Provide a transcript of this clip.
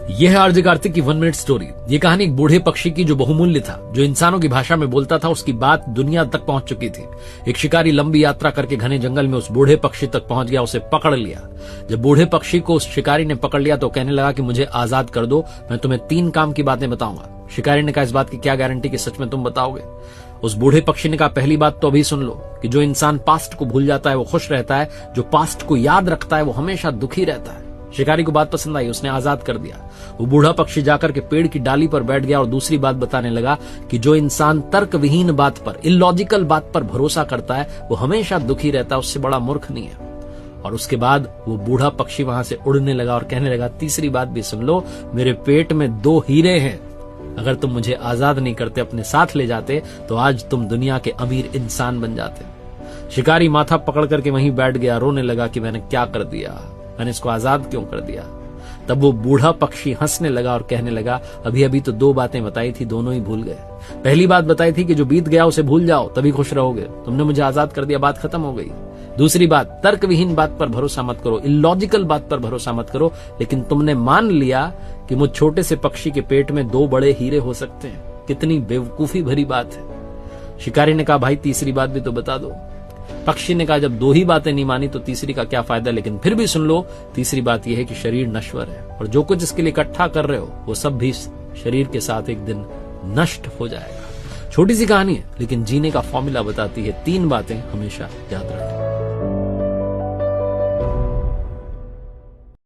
यह है आरजे कार्तिक की 1 मिनट स्टोरी। ये कहानी एक बूढ़े पक्षी की जो बहुमूल्य था, जो इंसानों की भाषा में बोलता था। उसकी बात दुनिया तक पहुंच चुकी थी। एक शिकारी लंबी यात्रा करके घने जंगल में उस बूढ़े पक्षी तक पहुंच गया, उसे पकड़ लिया। जब बूढ़े पक्षी को उस शिकारी ने पकड़ लिया तो कहने लगा कि मुझे आजाद कर दो, मैं तुम्हें 3 काम की बातें बताऊंगा। शिकारी ने कहा, इस बात की क्या गारंटी कि सच में तुम बताओगे? उस बूढ़े पक्षी ने कहा, पहली बात तो अभी सुन लो कि जो इंसान पास्ट को भूल जाता है वो खुश रहता है, जो पास्ट को याद रखता है वो हमेशा दुखी रहता है। शिकारी को बात पसंद आई, उसने आजाद कर दिया। वो बूढ़ा पक्षी जाकर के पेड़ की डाली पर बैठ गया और दूसरी बात बताने लगा कि जो इंसान तर्क विहीन बात पर, इलॉजिकल बात पर भरोसा करता है वो हमेशा दुखी रहता है, उससे बड़ा मूर्ख नहीं है। और उसके बाद वो बूढ़ा पक्षी वहां से उड़ने लगा और कहने लगा, तीसरी बात भी सुन लो, मेरे पेट में 2 हीरे हैं। अगर तुम मुझे आजाद नहीं करते, अपने साथ ले जाते, तो आज तुम दुनिया के अमीर इंसान बन जाते। शिकारी माथा पकड़ करके वहीं बैठ गया, रोने लगा कि मैंने क्या कर दिया, मैंने इसको आजाद क्यों कर दिया। तब वो बूढ़ा पक्षी हंसने लगा और कहने लगा, अभी अभी तो 2 बातें बताई थी, दोनों ही भूल गए। पहली बात बताई थी कि जो बीत गया उसे भूल जाओ, तभी खुश रहोगे। तुमने मुझे आजाद कर दिया, बात खत्म हो गई। दूसरी बात, तर्कविहीन बात पर भरोसा मत करो, इलॉजिकल बात पर भरोसा मत करो। लेकिन तुमने मान लिया कि मुझ छोटे से पक्षी के पेट में 2 बड़े हीरे हो सकते हैं। कितनी बेवकूफी भरी बात है। शिकारी ने कहा, भाई तीसरी बात भी तो बता दो। पक्षी ने कहा, जब 2 ही बातें नहीं मानी तो तीसरी का क्या फायदा, लेकिन फिर भी सुन लो। तीसरी बात यह है कि शरीर नश्वर है और जो कुछ इसके लिए इकट्ठा कर रहे हो वो सब भी शरीर के साथ एक दिन नष्ट हो जाएगा। छोटी सी कहानी है लेकिन जीने का फॉर्मूला बताती है। 3 बातें हमेशा याद रखें।